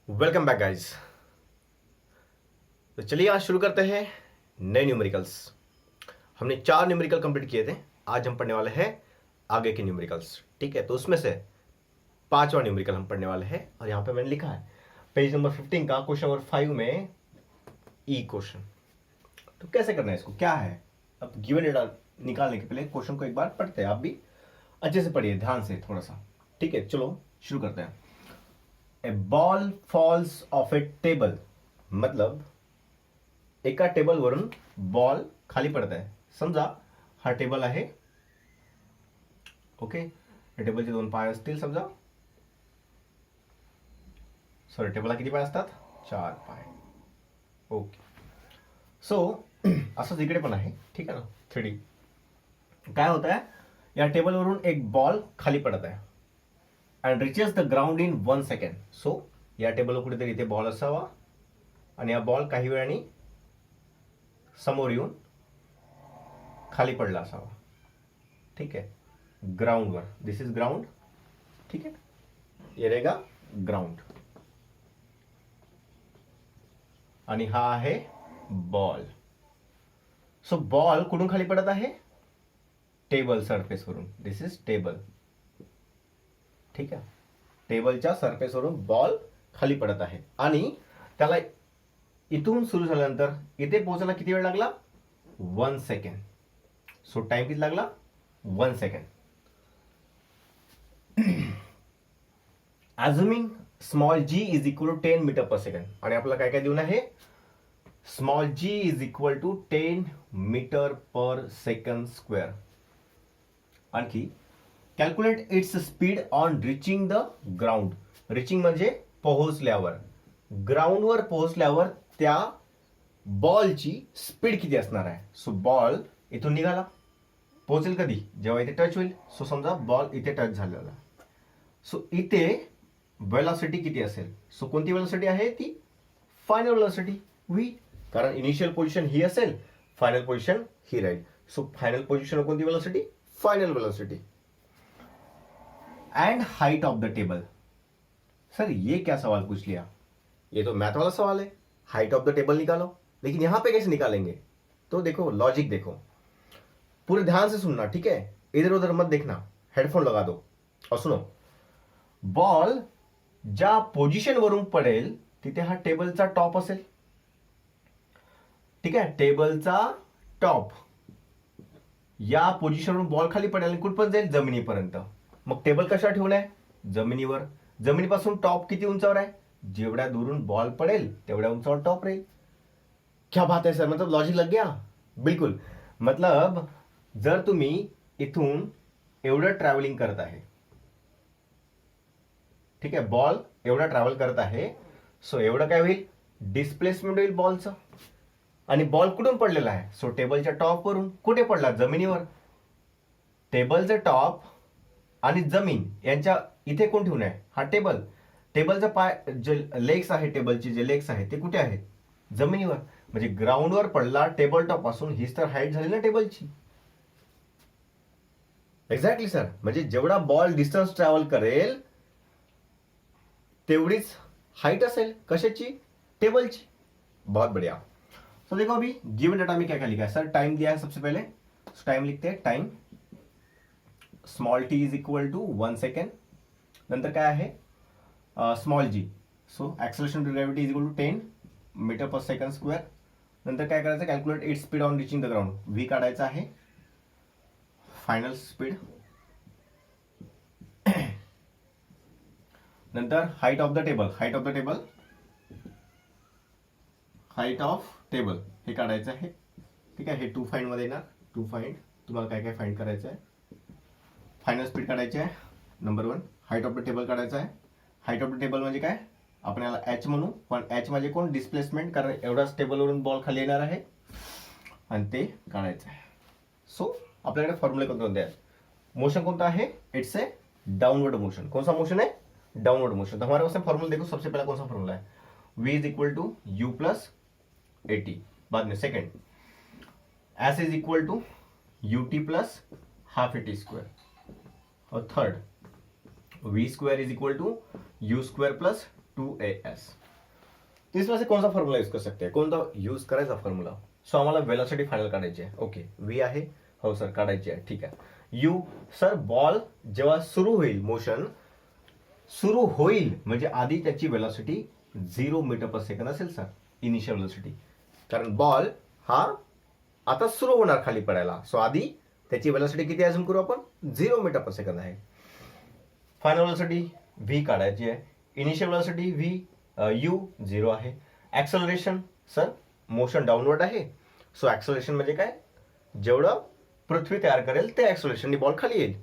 Welcome back guys. तो चलिए आज शुरू करते हैं नए न्यूमेरिकल्स। हमने 4 न्यूमेरिकल कंप्लीट किए थे। आज हम पढ़ने वाले हैं आगे के न्यूमेरिकल्स। ठीक है, तो उसमें से 5वां न्यूमेरिकल हम पढ़ने वाले हैं और यहाँ पे मैंने लिखा है पेज नंबर 15 का क्वेश्चन नंबर 5 में ई क्वेश्चन। तो कैसे करना है इसको, क्या है। अब गिवन डेटा निकालने के पहले क्वेश्चन को एक बार पढ़ते हैं। आप भी अच्छे से पढ़िए, ध्यान से थोड़ा सा। ठीक है, चलो शुरू करते हैं। A ball falls of a table, मतलब एका टेबलवरून बॉल खाली पडत आहे. समजा हा टेबल आहे. ओके, या टेबलचे 2 पाय असतील समजा. सॉरी, टेबलला किती पाय असतात? 4 पाय. ओके, सो असंच इकडे पण आहे. ठीक आहे ना. 3D काय होत आहे, या टेबलवरून एक बॉल खाली पडत आहे and reaches the ground in 1 second. So या टेबलवर कुठेतरी इथे बॉल असावा आणि हा बॉल काही वेळाने समोर येऊन खाली पडला असावा. ठीक आहे, ग्राउंडवर. दिस इज ग्राउंड. ठीक आहे, ये रहेगा ग्राउंड आणि हा आहे बॉल. सो बॉल कुठून खाली पडत आहे? टेबल सरफेसवरून. This is table. ठीक आहे, टेबलच्या सरफेसवरून बॉल खाली पडत आहे आणि त्याला इथून सुरू झाल्यानंतर इथे पोहोचायला किती वेळ लागला? 1 सेकंड. सो टाइम किती लागला? 1 second. Assuming small G is equal to 10 metre per second. आणि आपल्याला काय काय देऊन आहे? Small G is equal to 10 metre per second square. आणखी calculate its speed on reaching the ground. Reaching म्हणजे पोहोचल्यावर. ग्राउंडवर पोहोचल्यावर त्या बॉलची स्पीड किती असणार आहे. सो बॉल इथून निघाला, पोहोचेल कधी? जेव्हा इथे टच होईल. सो समजा बॉल इथे टच झालेला. सो इथे वेलॉसिटी किती असेल? सो कोणती वेलॉसिटी आहे ती? Final velocity V. कारण इनिशियल पोझिशन ही असेल, फायनल पोझिशन ही राहील. सो फायनल पोझिशन कोणती velocity? Final velocity. End height of the table. Sir ये क्या सवाल पूछ लिया? ये तो मैथ वाला सवाल है. हाइट ऑफ द टेबल निकालो, लेकिन यहां पे कैसे निकालेंगे? तो देखो, लॉजिक देखो, पूरे ध्यान से सुनना. ठीक है, इधर उधर मत देखना. हेडफोन लगा दो और सुनो. बॉल ज्या पोझिशन वरून पडेल तिथे हा टेबलचा टॉप असेल. ठीक आहे, टेबलचा टॉप. या पोझिशनवरून बॉल खाली पडेल, कुठपर्यंत जाईल? जमिनीपर्यंत. मग टेबल कशावर ठेवलाय? जमिनीवर. जमिनीपासून टॉप किती उंचावर आहे? जेवढ्या दूरून बॉल पडेल तेवढ्या उंचावर टॉप राहील. क्या बात है सर, मतलब लॉजिक लग गया. बिल्कुल. मतलब जर तुम्ही इथून एवढं ट्रॅव्हलिंग करत आहे, ठीक आहे, बॉल एवढा ट्रॅव्हल करत आहे, सो एवढं काय होईल? डिस्प्लेसमेंट होईल बॉलचं. आणि बॉल कुठून पडलेला आहे? सो टेबलच्या टॉपवरून. कुठे पडला? जमिनीवर. टेबलचं टॉप आणि जमीन यांच्या इथे कोण ठेवून आहे? हा टेबल. टेबलचा पाय, जे लेग्स आहे, टेबलचे जे लेग्स आहेत ते कुठे आहेत? जमिनीवर. म्हणजे ग्राउंडवर पडला टेबल टॉप पासून. हीच तर हाईट झाली ना टेबलची. Exactly sir. म्हणजे जेवढा बॉल डिस्टन्स ट्रॅव्हल करेल तेवढीच हाईट असेल. कशाची? टेबलची. बहुत बढ़िया. तो देखो अभी गिवन डाटा में क्या क्या लिखा है. सर टाइम दिया है सबसे पहले. टाइम लिखते हैं. Time small t is equal to 1 second. नंतर काय आहे? Small g. So acceleration to gravity is equal to 10 metre per second square. नंतर काय करायचं? Calculate it speed on reaching the ground. V काढायचा आहे. Final speed. नंतर height of the table. Height of the table. Height of table हे काढायचं आहे. ठीक आहे, हे 2 फाइंड मध्ये येणार. 2 फाइंड. तुम्हाला काय काय फाइंड करायचं आहे? फायनल स्पीड काढायची आहे number 1. Height of the table काढायचं आहे. हाईट ऑफ द टेबल म्हणजे काय? आपण याला एच म्हणू, पण एच म्हणजे कोण? डिस्प्लेसमेंट. कारण एवढाच टेबलवरून बॉल खाली येणार आहे आणि ते काढायचं आहे. सो आपल्याकडे फॉर्म्युले कोणते आहेत? मोशन कोणता है? It's a downward motion. कौन सा मोशन है? Downward motion. तो हमारे पास फॉर्मूला देखो. सबसे पहला कौन सा फॉर्मूला है? v is equal to u plus a t. बाद में second s is equal to u t plus half a t square. और third v square is equal to u square plus 2as. तो इसमें से कोणता फॉर्म्युला यूज करू सकते कोणता यूज करायचा फॉर्म्युला. सो आम्हाला वेलोसिटी फायनल काढायची आहे. ओके व्ही आहे, हो सर काढायची आहे, ठीक आहे. यू सर बॉल जेव्हा सुरू होईल, मोशन सुरू होईल म्हणजे आधी त्याची वेलोसिटी 0 मीटर पर सेकंड असेल सर, इनिशियल वेलोसिटी. कारण बॉल हा आता सुरू होणार खाली पडायला. सो आधी त्याची वेलोसिटी किती अजून करू आपण, 0 मीटर पर सेकंड आहे. फायनल वेलोसिटी व्ही काढायची आहे. इनिशियल वेलोसिटी व्ही यू 0 आहे. ऍक्सलरेशन सर मोशन डाऊनवर्ड आहे. सो ऍक्सलरेशन म्हणजे काय, जेवढं पृथ्वी तयार करेल ते ऍक्सलरेशननी बॉल खाली येईल.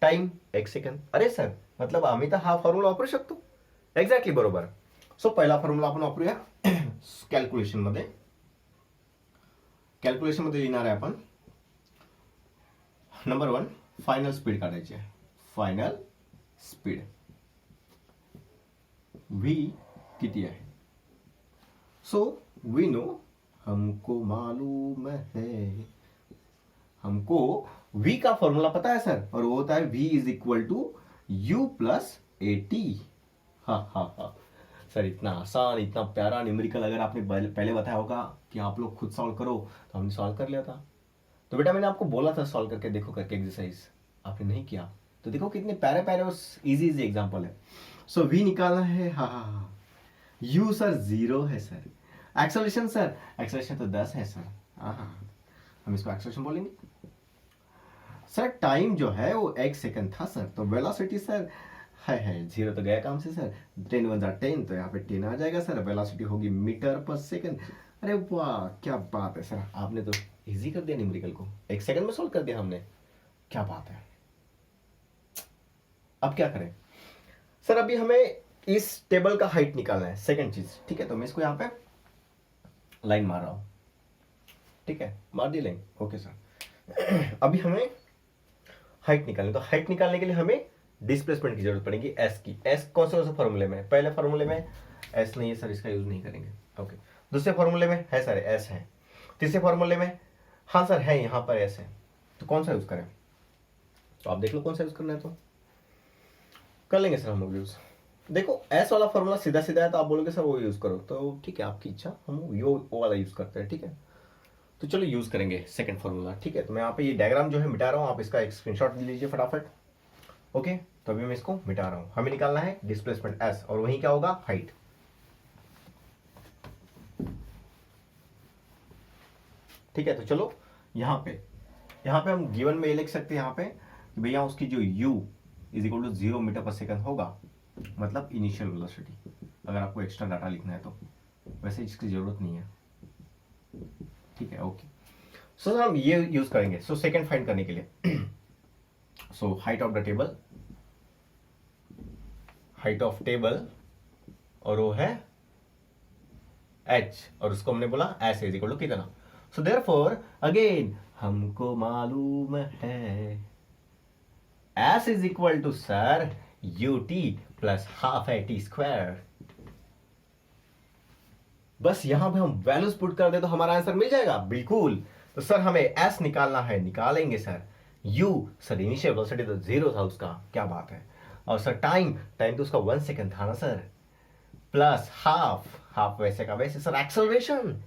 Time 1 second. अरे सर मतलब आम्ही तर हा फॉर्म्युला वापरू शकतो. एक्झॅक्टली बरोबर. सो पहिला फॉर्म्युला आपण वापरूया कॅल्क्युलेशन मध्ये. कॅल्क्युलेशन मध्ये लिहिणार आहे आपण नंबर 1 फायनल स्पीड काढायची आहे. फायनल स्पीड v किती आहे. सो वी नो, हमको मालूम है, हमको v का फॉर्मूला पता है सर, और वो होता है v is equal to u plus a t. हा सर इतना आसान, इतना प्यारा न्यूमेरिकल अगर आपने पहले बताया होगा कि आप लोग खुद सॉल्व करो तो हमने सॉल्व कर लिया था. तो बेटा मैंने आपको बोला था सॉल्व करके देखो करके एक्सरसाइज, आपने नहीं किया. तो देखो कितने प्यारे प्यारे और इजी इजी एग्जांपल है. सो v निकालना है. हा u सर 0 है सर. एक्सेलरेशन सर, एक्सेलरेशन तो 10 है सर. हम इसको एक्सेलरेशन बोलेंगे. सर टाइम जो है वो 1 सेकंड था सर. तो वेलोसिटी सर है 0 तो गया काम से सर. 10 × 10 तो यहाँ पे 10 आ जाएगा सर. वेलोसिटी होगी मीटर पर सेकंड. अरे वाह क्या बात है सर, आपने तो इजी कर दिया न्यूमेरिकल को, 1 सेकंड में सॉल्व कर दिया हमने. क्या बात है. अब क्या करें सर, अभी हमें इस टेबल का हाइट निकालना है. सेकंड चीज, ठीक है. तो मैं इसको यहाँ पे लाइन मार रहा हूं, ठीक है, मार दी लाइन. Okay sir. अभी हमें हाइट निकालनी. तो हाइट निकालने के लिए हमें डिस्प्लेसमेंट की जरूरत पड़ेगी एस की. एस कौन से फॉर्मूले में, पहले फॉर्मूले में एस नहीं है सर, इसका यूज नहीं करेंगे. ओके. दूसरे फॉर्मूले में है सर एस है. तीसरे फॉर्मूले में हाँ सर है, यहां पर एस है. तो कौन सा यूज करें, तो आप देख लो कौन सा यूज करना है. तो कर लेंगे सर हम लोग यूज. देखो एस वाला फॉर्मूला सीधा सीधा है, तो आप बोलोगे सर वो यूज करो, तो ठीक है आपकी इच्छा, हम वो वाला यूज करते हैं. ठीक है, तो चलो यूज करेंगे सेकंड फॉर्मूला. ठीक है, तो मैं यहाँ पे ये डायग्राम जो है मिटा रहा हूँ, आप इसका एक स्क्रीनशॉट ले लीजिए फटाफट. ओके, तो अभी मैं इसको मिटा रहा हूँ. हमें निकालना है डिस्प्लेसमेंट एस, और वहीं क्या होगा, हाइट. ठीक है, तो चलो यहाँ पे हम गिवन में ये लिख सकते हैं यहाँ पे कि भैया उसकी जो u is equal to 0 metre per second होगा, मतलब इनिशियल वेलोसिटी. अगर आपको एक्स्ट्रा डाटा लिखना है तो, वैसे इसकी जरूरत नहीं है. ठीक है, ओके. सो हम ये यूज करेंगे. सो सेकंड फाइंड करने के लिए so height of the table, height of table, और वो है h, और उसको हमने बोला s इज इक्वल टू कितना. सो देयरफॉर अगेन हमको मालूम है s is equal to sir ut plus half at square. बस यहां पे हम वैल्यूज पुट कर दे तो हमारा आंसर मिल जाएगा. बिल्कुल. तो सर हमें s निकालना है, निकालेंगे sir. u sir initial velocity तो 0 था उसका, क्या बात है. और सर टाइम तो उसका 1 सेकंड था ना सर, प्लस हाफ वैसे का वैसे. सर एक्सेलरेशन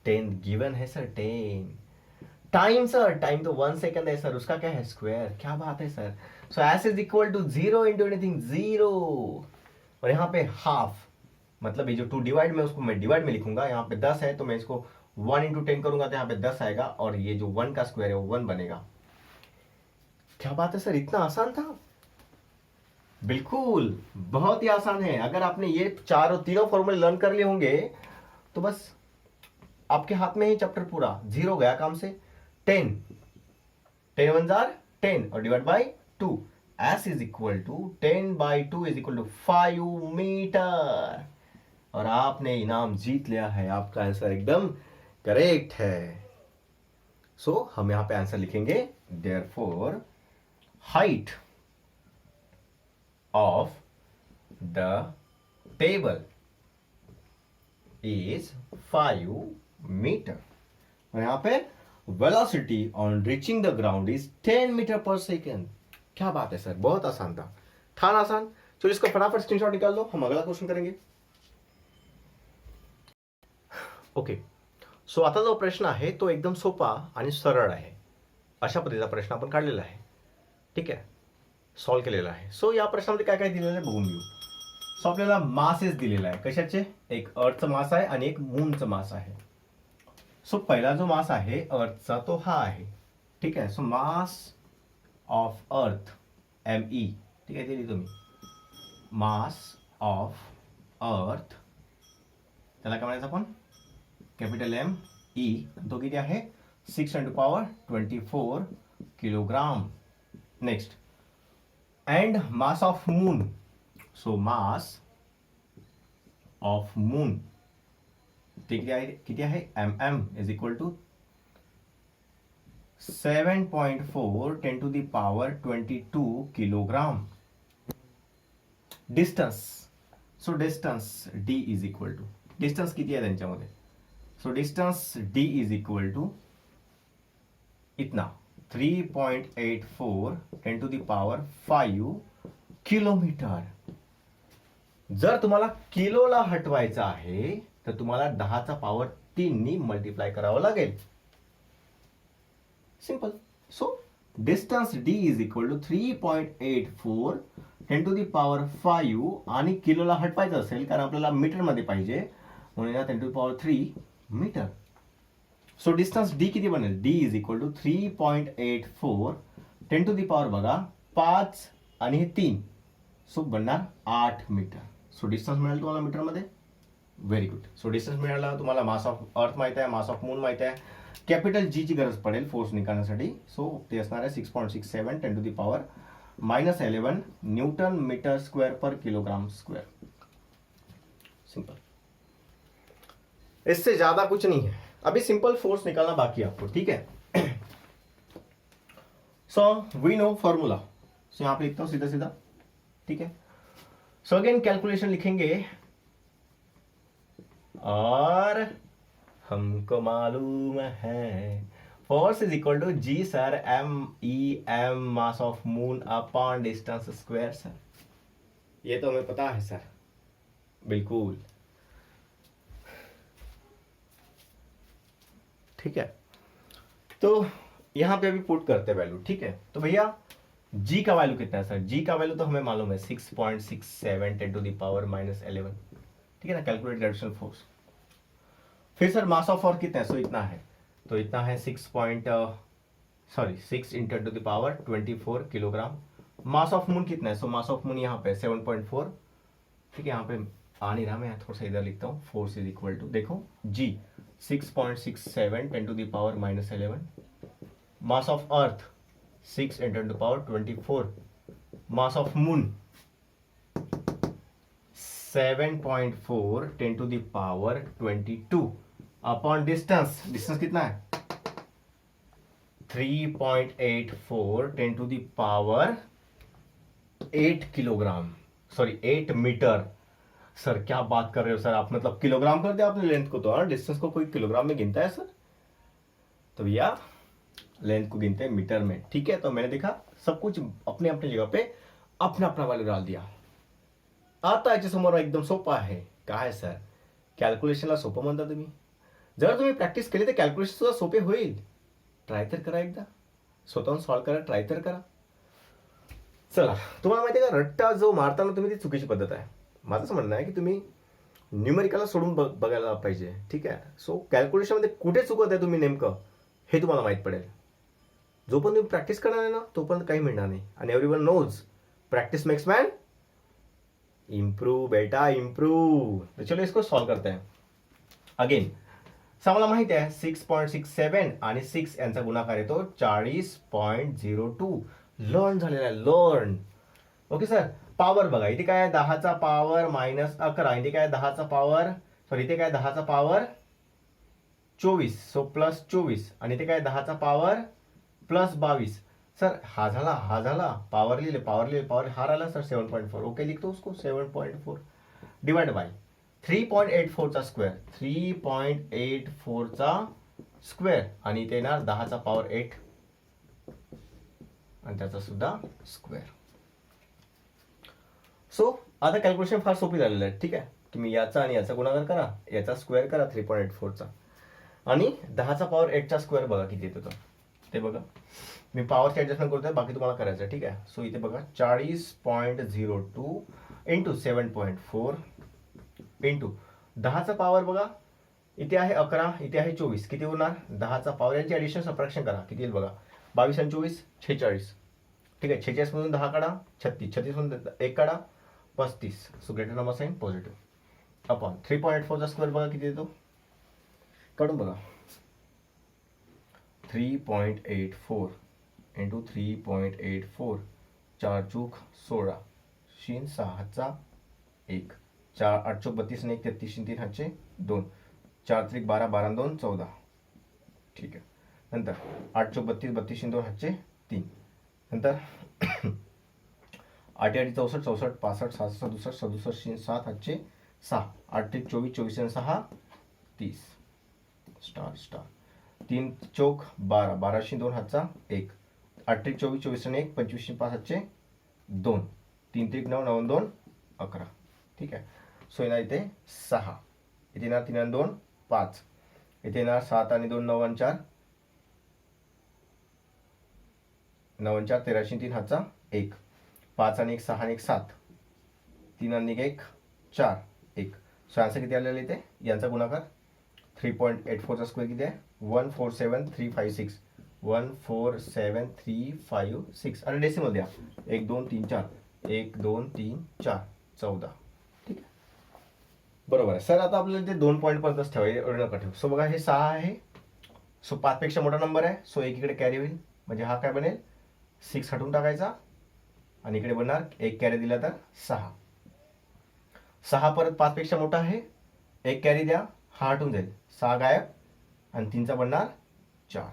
10 गिवन है सर, 10. टाइम सर, टाइम तो 1 सेकंड है सर, उसका क्या है, स्क्वायर. क्या बात है sir. So s is equal to 0 into anything 0, और यहाँ पे हाफ, मतलब ये जो 2 डिवाइड में, उसको मैं डिवाइड में लिखूंगा. यहाँ पे 10 है तो मैं इसको 1 इंटू 10 करूंगा तो यहाँ पे 10 आएगा, और ये जो 1 का स्क्वायर है वो 1 बनेगा. क्या बात है सर, इतना आसान था. बिल्कुल बहुत ही आसान है. अगर आपने ये तीनों फॉर्मूले लर्न कर लिए होंगे तो बस आपके हाथ में ही चैप्टर पूरा. 0 गया काम से. 10 1 जार 10 और divide by 2. s is equal to 10/2 is equal to 5 metre, और आपने इनाम जीत लिया है. आपका आंसर एकदम करेक्ट है. सो हम यहां पे आंसर लिखेंगे, therefore height of the table is 5 metre, और यहां पे velocity on reaching the ground is 10 metre per second. क्या बात है सर, बहुत आसान था ना आसान. चलो इसका फटाफट स्क्रीनशॉट निकाल लो, हम अगला क्वेश्चन करेंगे. ओके, सो आता जो प्रश्न आहे तो एकदम सोपा आणि सरळ आहे. अशा पद्धतीचा प्रश्न आपण काढलेला आहे. ठीक आहे, सॉल्व्ह केलेला आहे. सो या प्रश्नामध्ये काय काय दिलेलं आहे बघून घेऊ. सो आपल्याला मासेस दिलेला आहे. कशाचे? एक अर्थचं मास आहे आणि एक मूनचं मास आहे. सो पहिला जो मास आहे अर्थचा तो हा आहे. ठीक आहे, सो मास ऑफ अर्थ ME. ठीक आहे, ते लिहितो मी. मास ऑफ अर्थ, त्याला काय म्हणायचं आपण? Capital ME. तो किती आहे? 6 × 10⁻24 kilogram. Next, and mass of moon. So mass of moon ते किती आहे? MM is equal to 7.4 10⁻22 kilogram. Distance, so distance D is equal to, distance किती आहे त्यांच्यामध्ये? So distance D is equal to इतना 3.84 10⁻5 किलोमीटर. जर तुम्हाला किलोला हटवायचं आहे तर तुम्हाला 10⁻3 नी मल्टिप्लाय करावं लागेल. Simple. So distance D is equal to 3.84 10⁻5 आणि किलोला हटवायचं असेल कारण आपल्याला मीटरमध्ये पाहिजे म्हणून 10⁻3 मीटर. सो डिस्टन्स D किती बनेल? D इज इक्वल टू 3.84 10⁻, बघा 5 आणि हे 3, सो बनणार 8 मीटर. सो डिस्टन्स मिळालं तुम्हाला मीटरमध्ये. Very good. सो डिस्टन्स मिळाला तुम्हाला. मास ऑफ अर्थ माहिती आहे, मास ऑफ मून माहिती आहे. कॅपिटल G ची गरज पडेल फोर्स निकालण्यासाठी. सो ते असणार आहे 6.67 10⁻11 न्यूटन मीटर स्क्वेअर पर किलोग्राम स्क्वेअर. सिंपल, इससे ज्यादा कुछ नहीं है. अभी सिंपल फोर्स निकालना बाकी है आपको. ठीक है, सो वी नो फॉर्मूला. सो यहां पे लिखता हूं सीधा सीधा. ठीक है, सो अगेन कैलकुलेशन लिखेंगे और हमको मालूम है force is equal to G sir ME mass of moon upon distance square. Sir ये तो हमें पता है सर, बिल्कुल. ठीक है, तो यहां पे अभी पुट करते हैं वैल्यू. ठीक है, तो भैया G का वैल्यू कितना है सर? G का वैल्यू तो हमें मालूम है 6.67 10⁻11. ठीक है ना, कैलकुलेट ग्रेविटेशनल फोर्स. फिर सर मास ऑफ अर्थ कितना है? सो इतना है, तो इतना है 6 × 10⁻24 किलोग्राम. मास ऑफ मून कितना है? सो मास ऑफ मून यहाँ पे 7.4. ठीक है, यहाँ पे आ नहीं रहा, मैं थोड़ा सा इधर लिखता हूँ. फोर्स इज इक्वल टू, देखो G 6.67 10⁻11. मास ऑफ अर्थ 6 × 10⁻24. मास of moon 7.4 10⁻22 upon distance. Distance कितना है? 3.84 10⁻8 किलोग्राम, सॉरी 8 मीटर. सर क्या बात कर रहे हो सर आप, मतलब किलोग्राम कर दिया आपने लेंथ को. तो डिस्टेंस को कोई किलोग्राम में गिनता है सर? तो भैया लेंथ को गिनते हैं मीटर में. ठीक है, तो मैंने देखा सब कुछ अपने अपने जगह पे अपना अपना वैल्यू डाल दिया. आता याच्या समोर एकदम सोपा आहे. काय सर, कॅल्क्युलेशनला सोपं म्हणता तुम्ही. जर तुम्ही प्रॅक्टिस केली तर कॅल्क्युलेशन सुद्धा सोपे होईल. ट्राय तर करा एकदा, स्वतःहून सॉल्व्ह करा, ट्राय तर करा. चला, तुम्हाला माहिती आहे का रट्टा जो मारताना तुम्ही ती चुकीची पद्धत आहे. माझं असं म्हणणं आहे की तुम्ही न्यूमेरिकलला सोडून बघायला पाहिजे. ठीक आहे, सो कॅल्क्युलेशनमध्ये कुठे चुकत आहे तुम्ही नेमकं हे तुम्हाला माहीत पडेल. जोपर्यंत तुम्ही प्रॅक्टिस करणार आहे ना तोपर्यंत काही मिळणार नाही. आणि everyone knows practice makes man improve बेटा, इम्प्रूव. तो चलो इसको सॉल्व करते हैं. अगेन आम्हाला माहिती आहे 6.67 आणि 6 यांचा गुणाकार येतो 40.02. लर्न झालेला आहे, लर्न. ओके सर, पॉवर बघा इथे काय 10चा पॉवर -11, इथे काय 10चा पॉवर, सॉरी इथे काय 10चा पॉवर 24, सो +24, आणि इथे काय 10चा पॉवर +22. सर हा झाला पॉवर लिहिले पॉवर हा राहिला सर 7.4. ओके, लिखतो उसको 7.4 डिवाइड बाय 3.84 चा स्क्वेअर, 3.84 चा स्क्वेअर, आणि इथे येणार 10चा पॉवर 8 आणि त्याचा सुद्धा स्क्वेअर. सो आता कॅल्क्युलेशन फार सोपी झालेलं आहे. ठीक आहे, तुम्ही याचा आणि याचा गुणाकार करा, याचा स्क्वेअर करा 3.84चा, आणि 10चा पॉवर 8चा स्क्वेअर बघा किती येतो ते बघा. मी पॉवरची ॲडजस्टमेंट करतोय, बाकी तुम्हाला करायचं आहे. ठीक आहे, सो इथे बघा 40.02 इंटू 7.4 इंटू 10चा पॉवर बघा, इथे आहे 11, इथे आहे 24, किती होणार 10चा पॉवर, यांची ॲडिशन सबट्रॅक्शन करा, किती येईल बघा. 22 आणि 24 46. ठीक आहे, 46 मधून 10 काढा 36, 36 मधून 1 काढा 35. So greater number sign positive upon 3.84चा स्क्वेअर बघा किती येतो, काढून बघा. 3.84 इंटू 3.84, 4 चूक 16, शीन 6चा 1, 4 8 चूक 32 आणि 1 33 3 हातचे 2, 4 त्रिक 12 12 2 14. ठीक आहे, नंतर 8 चूक 32 32 2 हातचे 3, नंतर 8 8 64 64 65 67 67 67 7 हातचे 6, 8 त्रिक 24 24 आणि 6 30, स्टार स्टार, 3 चौक 12 12 2 हातचा 1, 8 त्रिक 24 24 आणि 1 25 5 हातचे 2, 3 त्रिक 9 9 2 11. ठीक आहे, सो येणार इथे 6, इथे येणार 3 आणि 2 5, इथे येणार 7 आणि 2 9 आणि 4 9 आणि 4 13 3 हातचा 1, 5 आणि 1 6 आणि 1 7, 3 आणि 1 4 1. सो आन्सर किती आलेला इथे, यांचा गुणाकार 3.84चा स्क्वेअर किती आहे 147356, 147356. आणि डेसिमल द्या 1 2 3 4, 1 2 3 4 14. ठीक आहे, बरोबर आहे सर. आता आपल्याला ते 2 पॉईंटपर्यंतच ठेवायचे, एवढं नका ठेवू. सो बघा हे 6 आहे, सो 5 पेक्षा मोठा नंबर आहे, सो एक इकडे कॅरी होईल, म्हणजे हा काय बनेल 6 हटून टाकायचा, आणि इकडे बनणार एक कॅरी दिला तर 6. 6 परत 5 पेक्षा मोठा आहे, एक कॅरी द्या, हा हटून जाईल, 6 गायब, आणि 3चा बनणार 4.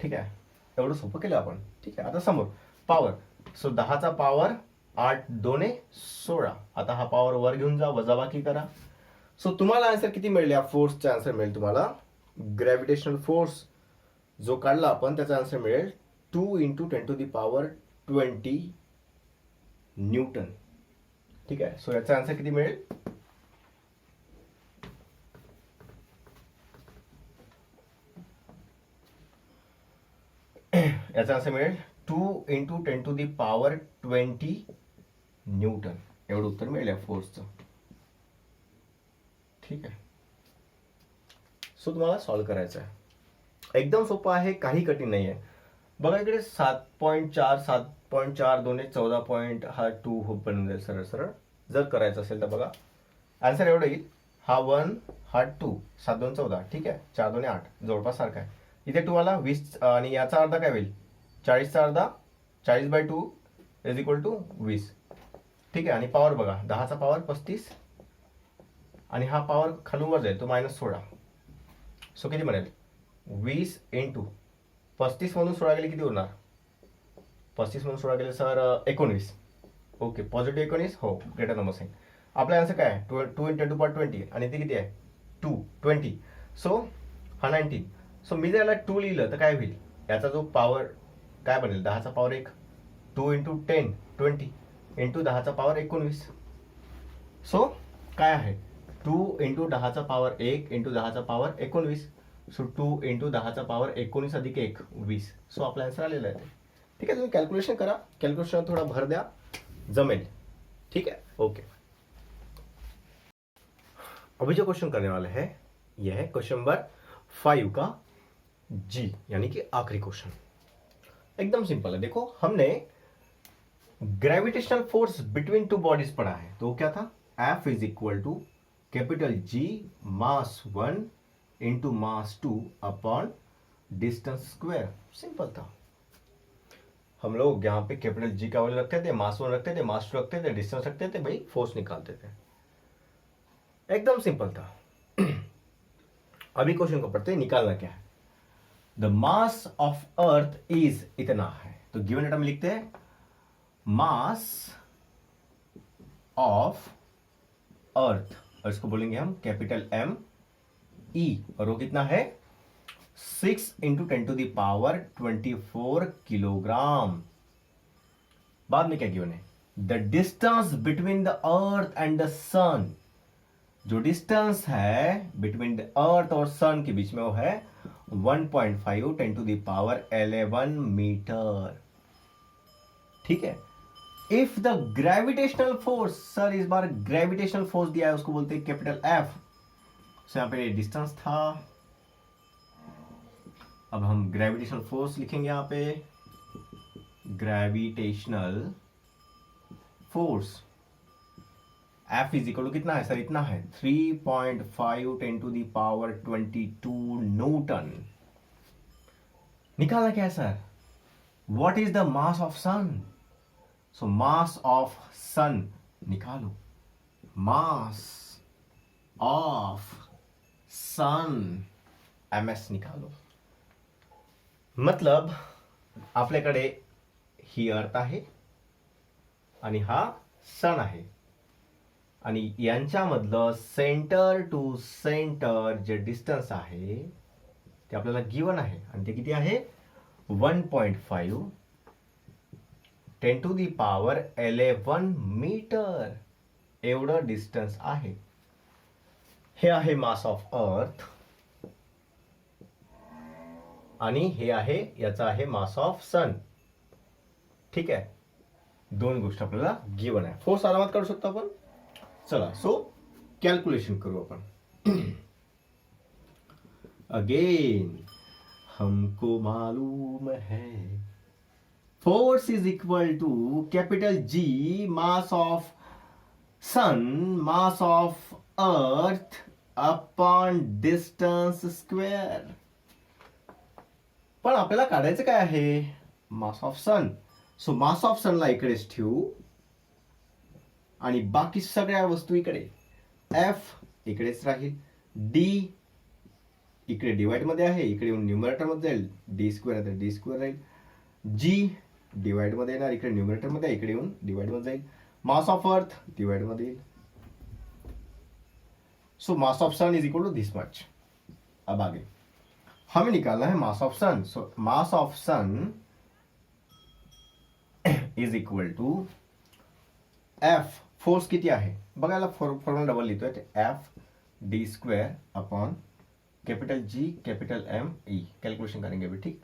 ठीक आहे, एवढं सोपं केलं आपण. ठीक आहे, आता समोर पॉवर, सो 10चा पॉवर 8 2 16. आता हा पॉवर वर घेऊन जा, वजाबाकी करा. सो तुम्हाला आन्सर किती मिळेल, या फोर्सचा आन्सर मिळेल तुम्हाला, ग्रॅव्हिटेशनल फोर्स जो काढला आपण त्याचा आन्सर मिळेल 2 इंटू 10⁻20 न्यूटन. ठीक आहे, सो याचा आन्सर किती मिळेल, याचा आन्सर मिळेल 2 इंटू 10⁻20 न्यूटन. एवढं उत्तर मिळेल या फोर्सचं. ठीक आहे, सो तुम्हाला सॉल्व्ह करायचं आहे, एकदम सोपं आहे, काही कठीण नाही आहे. बघा इकडे 7.4 7.4 2 14 पॉईंट, हा 2 हो बनून जाईल सरळ सरळ. जर करायचं असेल तर बघा आन्सर एवढं येईल, हा 1 हा 2, 7 2 14. ठीक आहे, 4 2 8, जवळपास सारखा आहे. इथे 2 आला 20, आणि याचा अर्धा काय होईल 40चा अर्धा, 40/2 इज इक्वल टू 20. ठीक आहे, आणि पॉवर बघा 10चा पॉवर 35, आणि हा पॉवर खालून वर जाईल तो -16. सो किती म्हणेल 20 इंटू 35 मधून 16 गेले किती होणार, 35 मधून 16 गेले सर 19. ओके, पॉझिटिव्ह 19, हो ग्रेटर नंबर साईन. आपला आन्सर काय आहे 2 इंटू 10⁻20, आणि ते किती आहे 220. सो हा 19. सो मी जर याला 2 लिहिलं तर काय होईल, याचा जो पॉवर काय बनेल 10चा पॉवर 1, 2 इंटू 10 20 इंटू 10चा पॉवर 19. सो काय आहे 2 इंटू 10चा पॉवर 1 इंटू 10चा पॉवर 19. सो 2 इंटू 10चा पॉवर 19 अधिक 1 20. सो आपला आन्सर आलेला आहे. ठीक आहे, तुम्ही कॅल्क्युलेशन करा, कॅल्क्युलेशन थोड़ा भर द्या, जमेल. ठीक है, ओके. अभी जो क्वेश्चन करने वाले हैं यह है क्वेश्चन नंबर 5 का जी, यानी कि आखिरी क्वेश्चन. एकदम सिंपल है. देखो हमने gravitational force between two bodies पढ़ा है, तो क्या था F is equal to capital G mass 1 into mass 2 upon distance square. Simple था. हम लोग यहाँ पे कैपिटल G का वैल्यू रखते थे, मास 1 रखते थे, मास 2 रखते थे, डिस्टेंस रखते थे, भाई फोर्स निकालते थे. एकदम सिंपल था. अभी क्वेश्चन को पढ़ते हैं, निकालना क्या है. The mass of earth is इतना है, तो गिवन डेटा में लिखते हैं मास ऑफ अर्थ, और इसको बोलेंगे हम कैपिटल M E, और वो कितना है 6 इंटू 10⁻24 किलोग्राम. बाद में क्या गिवन है the distance between the earth and the sun, जो डिस्टेंस है बिटवीन द अर्थ और सन के बीच में वो है 1.5 10 टू द पावर 11 मीटर। ठीक है। If the gravitational force, sir इस बार ग्रेविटेशनल फोर्स दिया है उसको बोलते हैं कैपिटल एफ। सो यहां पे डिस्टेंस था, अब हम ग्रेविटेशनल फोर्स लिखेंगे यहां पे, gravitational force F is equal to कितना है सर, इतना है 3.5 10 टू द पावर 22 न्यूटन। निकाला क्या sir, what is the mass of sun? So mass of sun निकालो, मास ऑफ सन ms निकालो। मतलब आपल्याकडे ही अर्थ आहे आणि हा सन आहे आणि यांच्यामधलं सेंटर टू सेंटर जे डिस्टन्स आहे ते आपल्याला गिवन आहे आणि ते किती आहे 1.5 10 टू दी पॉवर 11 मीटर एवढं डिस्टन्स आहे। हे आहे मास ऑफ अर्थ आणि हे आहे याचा आहे मास ऑफ सन। ठीक आहे, दोन गोष्टी आपल्याला गिवन आहे। फोर्स आरामात काढू शकतो आपण। चला सो कैलकुलेशन करो अपन। अगेन हमको मालूम है force is equal to capital G mass of sun mass of earth upon distance square. पण आपल्याला काढायचं काय आहे, mass of sun. So mass of सनला इकडेच ठेवू आणि बाकी सगळ्या वस्तू इकडे, एफ इकडेच राहील, डी इकडे डिवाइड मध्ये आहे, इकडे येऊन न्यूमरेटर मध्ये जाईल, डी स्क्वेअर तर डी स्क्वेअर राहील, जी डिवाइड मध्ये येणार, इकडे न्यूमरेटर मध्ये इकडे येऊन डिवाइड मध्ये जाईल, मास ऑफ अर्थ डिवाइड मध्ये येईल। So mass of sun is equal to this much. अब आगे हमें निकालना है mass of sun. So mass of sun is equal to F, force किती आहे बघायला फॉर्म्युला डबल लिहितोय, F D square upon capital G capital M E, calculation करेंगे अभी। ठीक,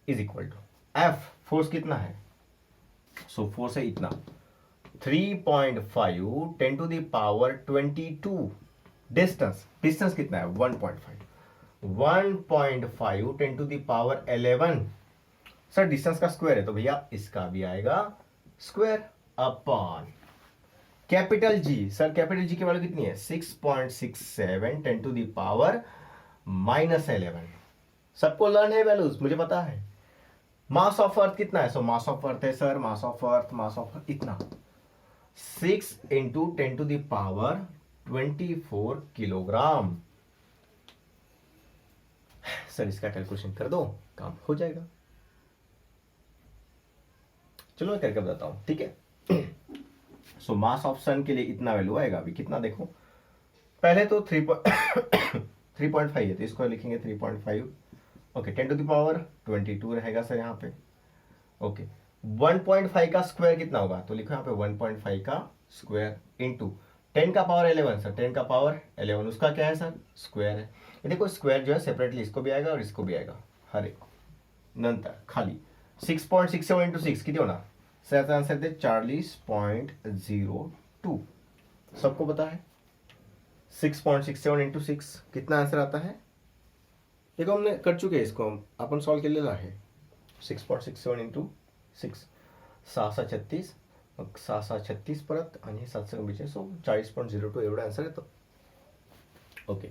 is equal to F force कितना है, सो फोर्स है इतना 3.5 10 to the power 22। Distance distance कितना है 1.5 10 to the power 11। Sir distance का स्क्वायर है तो भैया इसका भी आएगा square upon capital G. Sir capital G की वैल्यू कितनी है 6.67 10 टू द पावर -11। सबको लर्न है वैल्यूज, मुझे पता है। मास ऑफ अर्थ कितना है, सो मास ऑफ अर्थ है सर, मास ऑफ अर्थ इतना 6 into 10 to the power 24 kilogram. Sir इसका कैलकुलेशन कर दो, काम हो जाएगा। चलो मैं करके बताता हूं, ठीक है। सो मास ऑफ सन के लिए इतना वैल्यू आएगा, अभी कितना देखो, पहले तो 3.5 है तो इसको लिखेंगे 3.5। ओके 10 टू द पावर 22 रहेगा सर यहाँ पे। ओके 1.5 का स्क्वायर कितना होगा, तो लिखो यहाँ पे 1.5 का स्क्वायर इंटू 10 का पावर 11। सर 10 का पावर 11 उसका क्या है सर, स्क्वायर है। ये देखो स्क्वायर जो है सेपरेटली इसको भी आएगा और इसको भी आएगा हर एक। नंतर खाली 6.67 इंटू 6 किती होणार, सर याचा आंसर दे 40.02। सबको पता है 6.67 इंटू 6 कितना आंसर आता है, देखो हमने कर चुके हैं इसको, अपन सॉल्व केलेला आहे। 6.67 इंटू 6 636, मग 636 परत आणि 742, सो 40.02 एवढा आन्सर येतो। ओके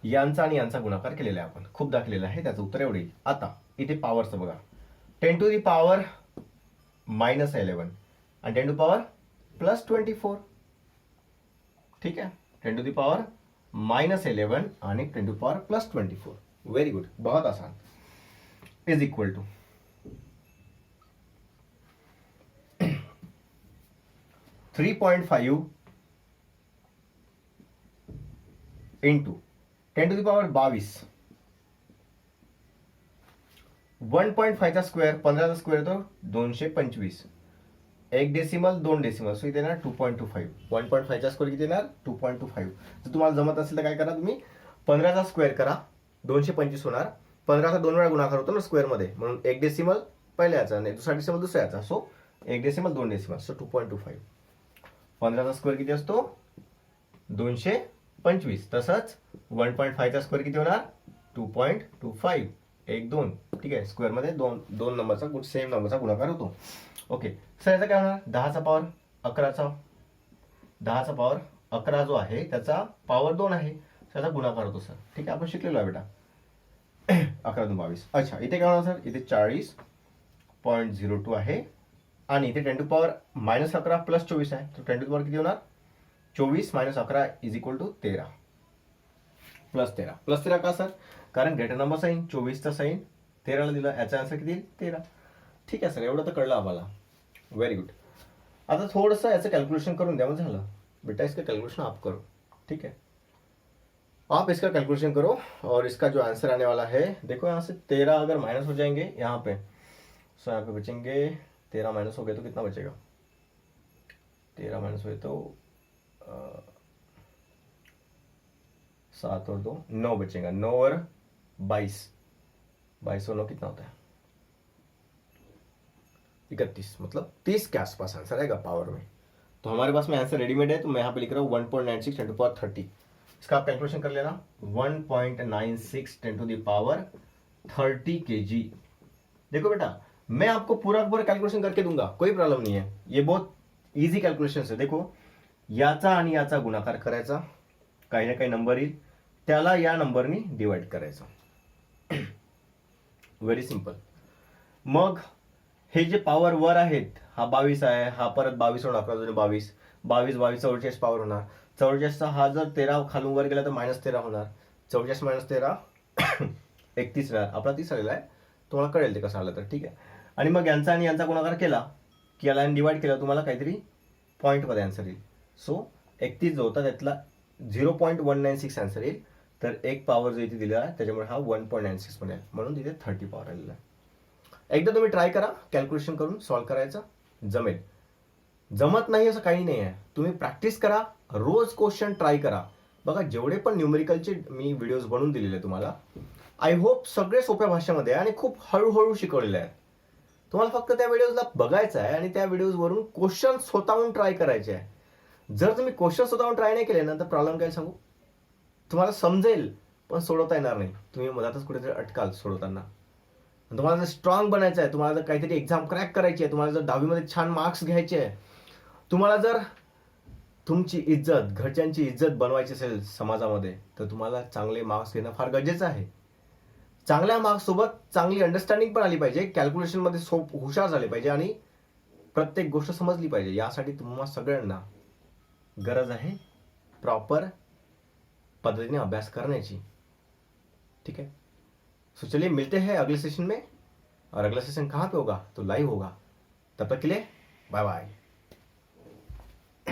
यांचा आणि यांचा गुणाकार केलेला आहे आपण, खूप दाखलेला आहे, त्याचं उत्तर एवढे। आता इथे पॉवरचं बघा, 10 टू दी पॉवर -11 आणि 10 टू पॉवर +24। ठीक है, 10 टू दी पावर -11 आणि 10 टू पावर +24। वेरी गुड, बहुत आसान। Is equal to 3.5 into 10 to the power 22। 1.5 चा स्क्वेअर 15 चा स्क्वेअर तो 225 एक डेसिमल 2 डेसिमल, सो इथे येणार 2.25. 1.5चा स्क्वेअर किती येणार 2.25. जर तुम्हाला जमत असेल तर काय करा तुम्ही 15चा स्क्वेअर करा, 225 होणार. 15चा 2 वेळा गुणाकार होतो ना स्क्वेअर मध्ये, म्हणून एक डेसिमल पहिल्या याचा आणि दुसरा डेसिमल दुसऱ्या याचा, सो एक डेसिमल 2 डेसिमल, सो 2.25. 15चा स्क्वेअर किती असतो 225. तसंच 1.5चा स्क्वेअर किती होणार 2.25. 1 2, ठीक आहे. स्क्वेअर मध्ये दोन नंबरचा सेम नंबरचा गुणाकार होतो. ओके सर, याचा काय होणार 10चा पॉवर 11चा 10चा पॉवर 11 जो आहे त्याचा पॉवर 2 आहे, त्याचा गुणाकार होतो सर. ठीक आहे, आपण शिकलेलो आहे बेटा. 11 2 22. अच्छा, इथे काय होणार सर, इथे 40.02 आहे आणि इथे 10 टू पॉवर -11 प्लस 24 आहे, तर 10 टू पॉवर किती होणार 24 - 11 इज इक्वल टू 13. प्लस 13 का सर, कारण ग्रेटर नंबर साईन 24चा साईन 13ला दिला, याचा आन्सर किती 13. ठीक आहे सर, एवढं तर कळलं आम्हाला. Very good. आता थोडंसं याचं कॅल्कुलेशन करून द्या, मग झालं बेटा. इसका कैलकुलेशन आप करो, ठीक है. आप इसका कैलकुलेशन करो और इसका जो आंसर आने वाला है, देखो यहाँ से 13 अगर माइनस हो जाएंगे यहाँ पे, सो यहाँ पे बचेंगे 13 माइनस हो गए तो कितना बचेगा, 13 माइनस हुए तो 7 और 2 9 बचेगा. 9 और 22 और 9 कितना होता है 31, मतलब 30 के आसपास आंसर आएगा पावर में. तो हमारे पास में आंसर रेडीमेड है, तो मैं यहाँ पे लिख रहा हूँ 1.96 10 टू पावर 30. इसका आप कैलकुलेशन कर लेना, 1.96 10 टू द पावर 30 kg. देखो बेटा, मैं आपको पूरा कैलकुलेशन करके दूंगा, कोई प्रॉब्लम नहीं है. ये बहुत इजी कैलकुलेशन है. देखो, याचा आणि याचा गुणाकार करायचा, काही ना काही नंबर येईल, त्याला या नंबरनी डिवाइड करायचं. Very simple. मग हे जे पॉवर वर आहेत, हा 22 आहे, हा परत 22 होणार, 11 22 22 22 44 पॉवर होणार. 44चा हा जर 13 खालून वर गेला तर -13 होणार. 44 - 13 31 राहणार. आपला 30 आलेला आहे, तुम्हाला कळेल ते कसं आलं तर, ठीक आहे. आणि मग यांचा आणि यांचा गुणाकार केला की याला डिवाइड केला, तुम्हाला काहीतरी पॉईंटमध्ये आन्सर येईल. सो 31 जो होता त्यातला 0.196 आन्सर येईल. तर एक पॉवर जो इथे दिला आहे त्याच्यामुळे हा 1.96 बनेल, म्हणून तिथे 30 पॉवर आलेला आहे. एकदा तुम्ही ट्राय करा कॅल्क्युलेशन करून सॉल्व्ह करायचं, जमेल. जमत नाही असं काही नाही आहे, तुम्ही प्रॅक्टिस करा, रोज क्वेश्चन ट्राय करा. बघा, जेवढे पण न्यूमेरिकलचे मी व्हिडिओज बनवून दिलेले तुम्हाला, आय होप सगळे सोप्या भाषेमध्ये आणि खूप हळूहळू शिकवलेले आहेत. तुम्हाला फक्त त्या व्हिडिओजला बघायचं आहे आणि त्या व्हिडिओजवरून क्वेश्चन स्वतःहून ट्राय करायचे आहे. जर तुम्ही क्वेश्चन स्वतःहून ट्राय नाही केले ना, तर प्रॉब्लेम काय सांगू, तुम्हाला समजेल पण सोडवता येणार नाही. तुम्ही मधातच कुठेतरी अटकाल सोडवताना. तुम्हाला जर स्ट्रॉंग बनायचं आहे, तुम्हाला जर काहीतरी एक्झाम क्रॅक करायची आहे, तुम्हाला जर 10वीमध्ये छान मार्क्स घ्यायचे आहे, तुम्हाला जर तुमची इज्जत, घरच्यांची इज्जत बनवायची असेल समाजामध्ये, तर तुम्हाला चांगले मार्क्स घेणं फार गरजेचं आहे. चांगल्या मार्क्स सोबत चांगली अंडरस्टँडिंग पण आली पाहिजे, कॅल्क्युलेशनमध्ये हुशार झाले पाहिजे आणि प्रत्येक गोष्ट समजली पाहिजे. यासाठी तुम्हाला सगळ्यांना गरज आहे प्रॉपर पद्धतीने अभ्यास करण्याची, ठीक है. सो चलिए मिलते हैं अगले सेशन में, और अगला सेशन कहाँ पे होगा, तो लाइव होगा. तब तक के लिए बाय बाय.